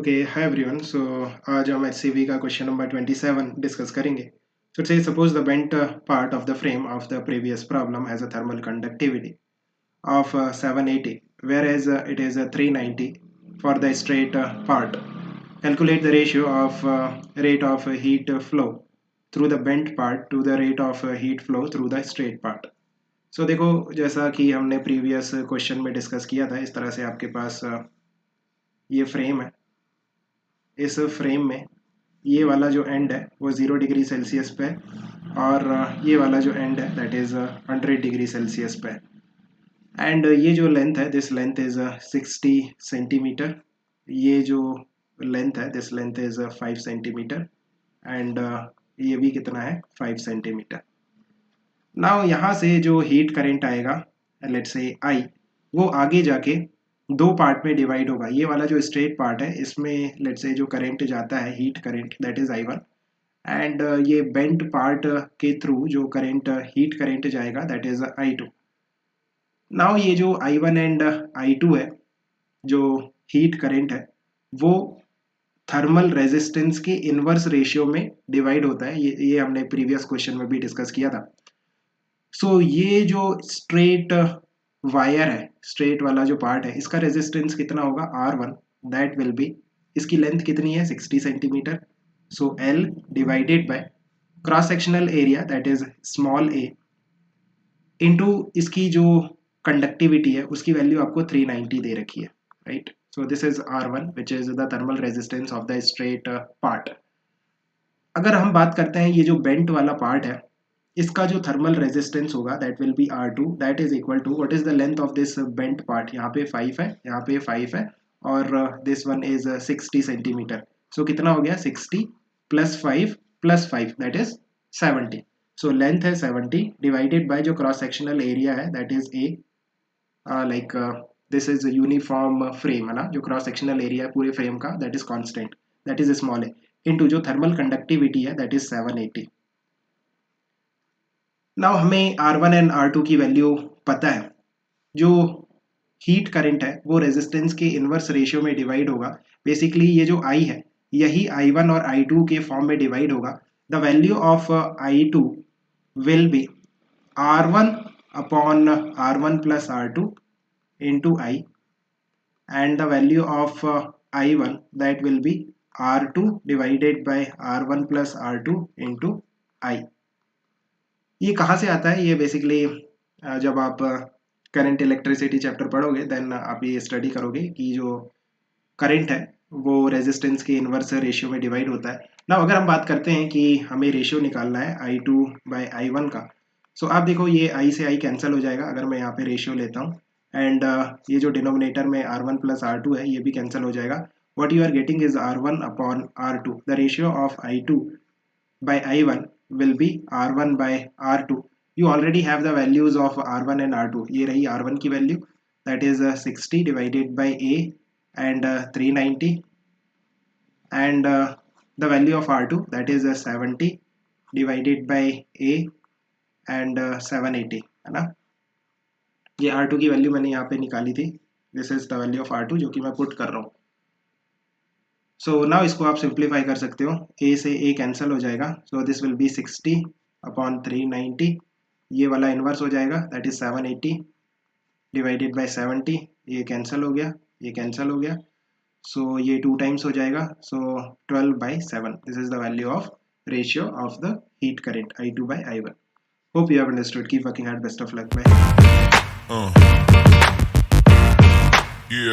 Okay hi everyone. सो आज हम HCV का क्वेश्चन नंबर 27 डिस्कस करेंगे। सो से suppose the bent part of the frame of the previous problem has a thermal conductivity of 780 whereas it is 390 for the straight part. Calculate the ratio of rate of heat flow through the bent part to the rate of heat flow through the straight part. So देखो, जैसा कि हमने previous question में discuss किया था, इस तरह से आपके पास ये फ्रेम है। इस फ्रेम में ये वाला जो एंड है वो 0 डिग्री सेल्सियस पे और ये वाला जो एंड है दैट इज़ 100 डिग्री सेल्सियस पे। एंड ये जो लेंथ है दिस लेंथ इज़ 60 सेंटीमीटर। ये जो लेंथ है this length is 5 centimetre and ये भी कितना है 5 सेंटीमीटर। नाउ यहाँ से जो हीट करंट आएगा लेट्स से आई, वो आगे जाके दो पार्ट में डिवाइड होगा। ये वाला जो स्ट्रेट पार्ट है इसमें लेट्स से जो करंट जाता है heat current that is I1 and ये बेंट पार्ट के थ्रू जो करंट हीट करंट जाएगा दैट इज I2। नाउ ये जो I1 एंड I2 है, जो हीट करंट है वो थर्मल रेजिस्टेंस के इनवर्स रेशियो में डिवाइड होता है। ये हमने प्रीवियस क्वेश्चन में भी डिस्कस किया था। सो ये जो स्ट्रेट वायर है, स्ट्रेट वाला जो पार्ट है, इसका रेजिस्टेंस कितना होगा R1 दैट विल बी, इसकी लेंथ कितनी है 60 centimetre. So L divided by cross sectional area that is small a into इसकी जो कंडक्टिविटी है उसकी वैल्यू आपको 390 दे रखी है, right. So this is R1 which is the thermal resistance of the straight part. अगर हम बात करते हैं ये जो बेंट वाला पार्ट है, इसका जो थर्मल रेजिस्टेंस होगा that will be R2 that is equal to what is the length of this bent part. यहाँ पे 5 है, यहाँ पे 5 है और this one is 60 centimetre. So कितना हो गया 60 plus 5 that is 70। So length है 70 डिवाइडेड बाय जो क्रॉस सेक्शनल एरिया है that is A, like this is uniform frame है ना, जो क्रॉस सेक्शनल एरिया है पूरे फ्रेम का that is constant that is small A into जो थर्मल कंडक्टिविटी है दैट इज 780। नाउ हमें R1 एंड R2 की वैल्यू पता है। जो हीट करंट है वो रेजिस्टेंस के इनवर्स रेशियो में डिवाइड होगा। बेसिकली ये जो I है यही I1 और I2 के फॉर्म में डिवाइड होगा। The value of I2 will be R1 upon R1 plus R2 into I and the value of I1 that will be R2 divided by R1 plus R2 into I। ये कहाँ से आता है? ये basically जब आप current electricity chapter पढ़ोगे then आप ये स्टडी करोगे कि जो करंट है वो रेजिस्टेंस के इनवर्स रेशियो में डिवाइड होता है ना। अगर हम बात करते हैं कि हमें रेशियो निकालना है I2 बाय I1 का, सो आप देखो ये I से I कैंसिल हो जाएगा अगर मैं यहाँ पे रेशियो लेता हूँ एंड ये जो डिनोमिनेटर में R1 प्लस R2 है ये भी कैंसिल हो जाएगा। What you are getting is R1 upon R2। The ratio of I2 by I1 will be R1 by R2। You already have the values of R1 and R2। ये रही R1 की value that is 60 divided by A and 390 and the value of R2 that is 70 divided by A and 780 है ना। ये R2 की value मैंने यहाँ पे निकाली थी। This is the value of R2 जो कि मैं पुट कर रहा हूँ। सो नाउ इसको आप सिंप्लीफाई कर सकते हो, a से a कैंसिल हो जाएगा। So this will be 60 upon 390, ये वाला इन्वर्स हो जाएगा दैट इज 780 डिवाइडेड बाय 70। ये कैंसिल हो गया, ये कैंसिल हो गया। सो ये 2 टाइम्स हो जाएगा। So 12 by 7 this is the value of ratio of the heat current I2 by I1। Hope you have understood. Keep working hard, best of luck, bye.